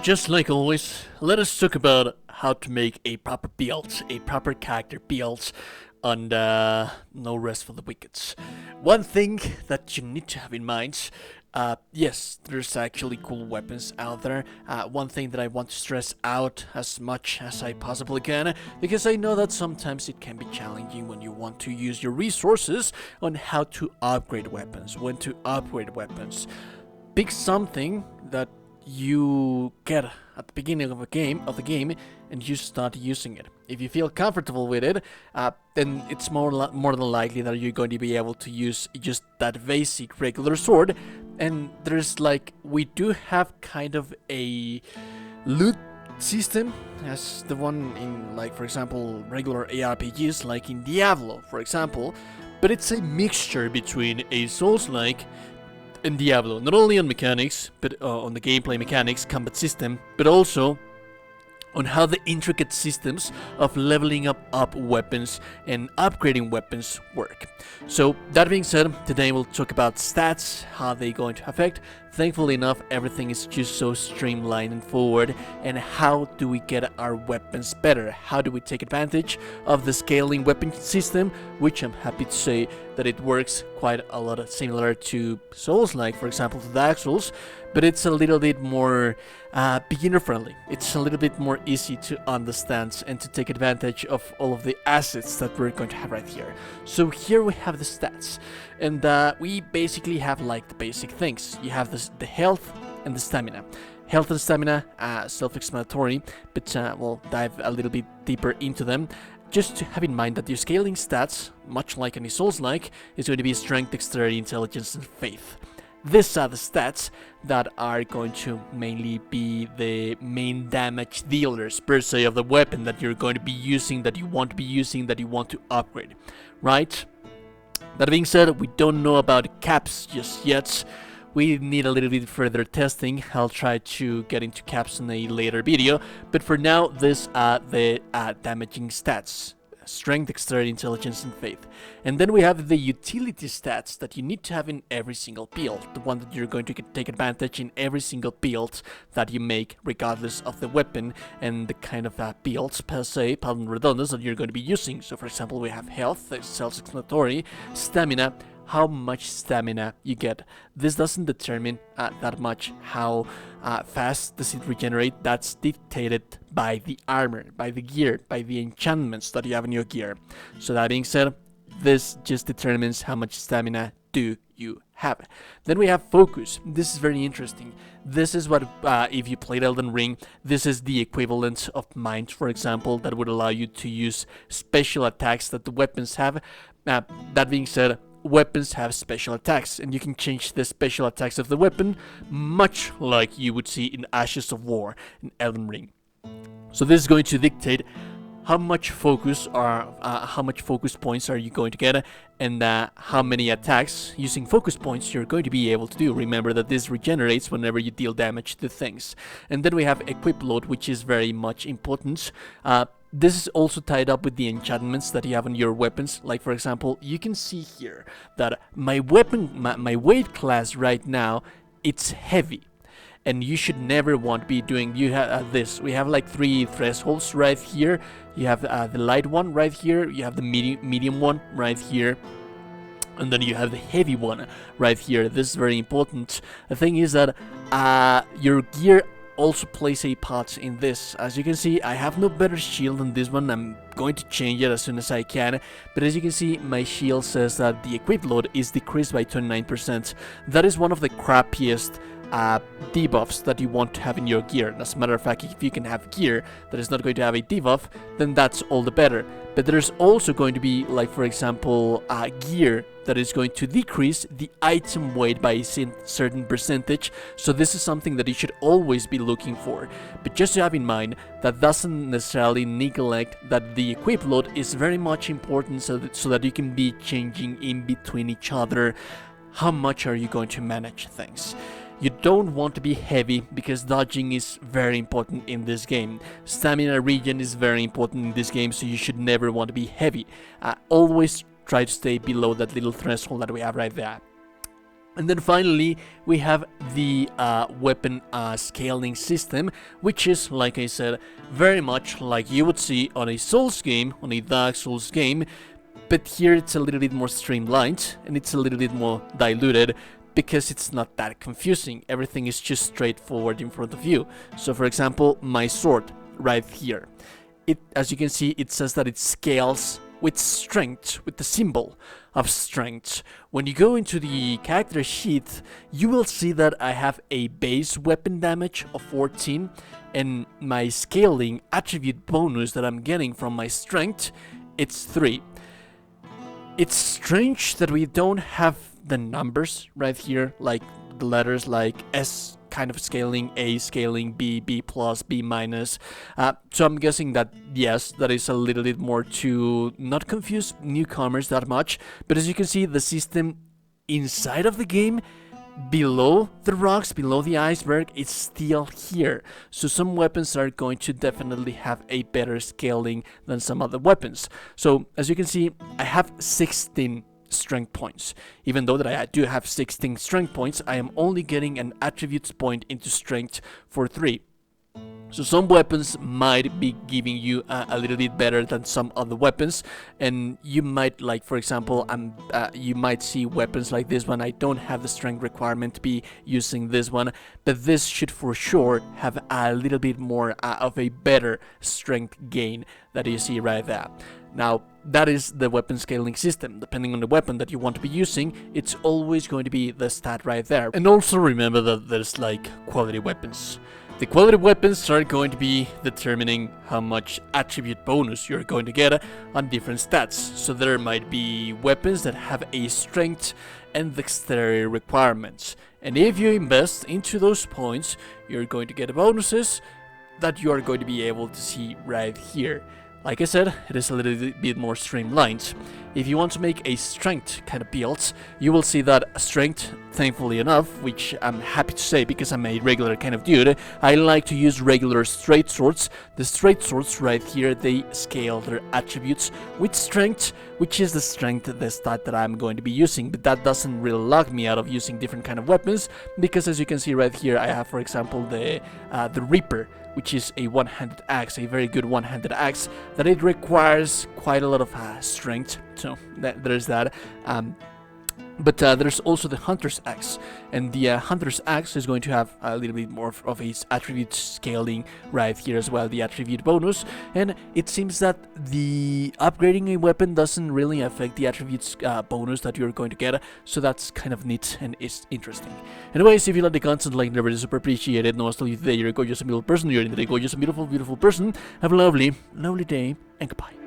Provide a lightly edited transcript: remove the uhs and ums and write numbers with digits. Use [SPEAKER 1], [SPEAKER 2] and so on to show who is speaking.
[SPEAKER 1] just like always, let us talk about how to make a proper build, a proper character build on No Rest for the Wicked. One thing that you need to have in mind, yes, there's actually cool weapons out there. One thing that I want to stress out as much as I possibly can, because I know that sometimes it can be challenging when you want to use your resources on how to upgrade weapons, when to upgrade weapons. Pick something that you get at the beginning of the game, and you start using it. If you feel comfortable with it, then it's more than likely that you're going to be able to use just that basic regular sword. And we do have kind of a loot system as the one in, like, for example, regular ARPGs, like in Diablo, for example. But it's a mixture between a Souls-like and Diablo, not only on mechanics, but on the gameplay mechanics, combat system, but also on how the intricate systems of leveling up weapons and upgrading weapons work. So that being said, today we'll talk about stats, how they're going to affect. Thankfully enough, everything is just so streamlined and forward. And how do we get our weapons better? How do we take advantage of the scaling weapon system, which I'm happy to say that it works quite a lot similar to Souls-like, for example, to Dark Souls, but it's a little bit more beginner friendly. It's a little bit more easy to understand and to take advantage of all of the assets that we're going to have right here. So here we have the stats, and we basically have like the basic things. You have the health and the stamina. Health and stamina, self-explanatory, but we'll dive a little bit deeper into them. Just to have in mind that your scaling stats, much like any Souls-like, is going to be strength, dexterity, intelligence, and faith. These are the stats that are going to mainly be the main damage dealers, per se, of the weapon that you're going to be using, that you want to be using, that you want to upgrade, right? That being said, we don't know about caps just yet. We need a little bit further testing. I'll try to get into caps in a later video, but for now, these are the damaging stats. Strength, dexterity, intelligence, and faith. And then we have the utility stats that you need to have in every single build, the one that you're going to take advantage in every single build that you make, regardless of the weapon and the kind of builds, per se, pardon redundance, that you're going to be using. So for example, we have health, self-explanatory, stamina, how much stamina you get. This doesn't determine that much how fast does it regenerate. That's dictated by the armor, by the gear, by the enchantments that you have in your gear. So that being said, this just determines how much stamina do you have. Then we have focus. This is very interesting. This is what, if you played Elden Ring, this is the equivalent of mind, for example, that would allow you to use special attacks that the weapons have. That being said, weapons have special attacks, and you can change the special attacks of the weapon, much like you would see in Ashes of War in Elden Ring. So this is going to dictate how much focus points are you going to get, and how many attacks using focus points you're going to be able to do. Remember that this regenerates whenever you deal damage to things. And then we have equip load, which is very much important. This is also tied up with the enchantments that you have on your weapons. Like, for example, you can see here that my weapon, my weight class right now, it's heavy. And you should never want to be doing, you have this, we have like 3 thresholds right here. You have the light one right here, you have the medium one right here, and then you have the heavy one right here. This is very important. The thing is that your gear also plays a part in this. As you can see, I have no better shield than this one. I'm going to change it as soon as I can, but as you can see, my shield says that the equip load is decreased by 29%. That is one of the crappiest debuffs that you want to have in your gear. And as a matter of fact, if you can have gear that is not going to have a debuff, then that's all the better. But there's also going to be, like, for example, gear that is going to decrease the item weight by a certain percentage. So this is something that you should always be looking for. But just to have in mind, that doesn't necessarily neglect that the equip load is very much important, so that you can be changing in between each other. How much are you going to manage things? You don't want to be heavy, because dodging is very important in this game. Stamina regen is very important in this game, so you should never want to be heavy. Always try to stay below that little threshold that we have right there. And then finally, we have the weapon scaling system, which is, like I said, very much like you would see on a Souls game, on a Dark Souls game, but here it's a little bit more streamlined, and it's a little bit more diluted, because it's not that confusing. Everything is just straightforward in front of you. So for example, my sword right here. As you can see, it says that it scales with strength, with the symbol of strength. When you go into the character sheet, you will see that I have a base weapon damage of 14, and my scaling attribute bonus that I'm getting from my strength, it's 3. It's strange that we don't have the numbers right here, like the letters like S kind of scaling, A scaling, B, B plus, B minus. So I'm guessing that, yes, that is a little bit more to not confuse newcomers that much. But as you can see, the system inside of the game, below the rocks, below the iceberg, it's still here. So some weapons are going to definitely have a better scaling than some other weapons. So as you can see, I have 16 strength points. Even though that I do have 16 strength points, I am only getting an attributes point into strength for 3. So some weapons might be giving you a little bit better than some other weapons, and you might, like for example, you might see weapons like this one. I don't have the strength requirement to be using this one, but this should for sure have a little bit more of a better strength gain that you see right there. Now, that is the weapon scaling system. Depending on the weapon that you want to be using, it's always going to be the stat right there. And also remember that there's like quality weapons. The quality weapons are going to be determining how much attribute bonus you're going to get on different stats. So there might be weapons that have a strength and dexterity requirements. And if you invest into those points, you're going to get bonuses that you are going to be able to see right here. Like I said, it is a little bit more streamlined. If you want to make a strength kind of build, you will see that strength, thankfully enough, which I'm happy to say because I'm a regular kind of dude, I like to use regular straight swords. The straight swords right here, they scale their attributes with strength, which is the strength, the stat that I'm going to be using. But that doesn't really lock me out of using different kind of weapons, because as you can see right here, I have, for example, the Reaper, which is a one-handed axe, a very good one-handed axe, that it requires quite a lot of strength, so there's that. But there's also the Hunter's Axe, and the Hunter's Axe is going to have a little bit more of its attribute scaling right here as well, the attribute bonus, and it seems that the upgrading a weapon doesn't really affect the attributes bonus that you're going to get, so that's kind of neat and it's interesting. Anyways, if you like the content, like never, is super appreciated. No, I'll tell you today, you're a gorgeous and beautiful person, you're indeed a gorgeous and beautiful, beautiful person. Have a lovely, lovely day, and goodbye.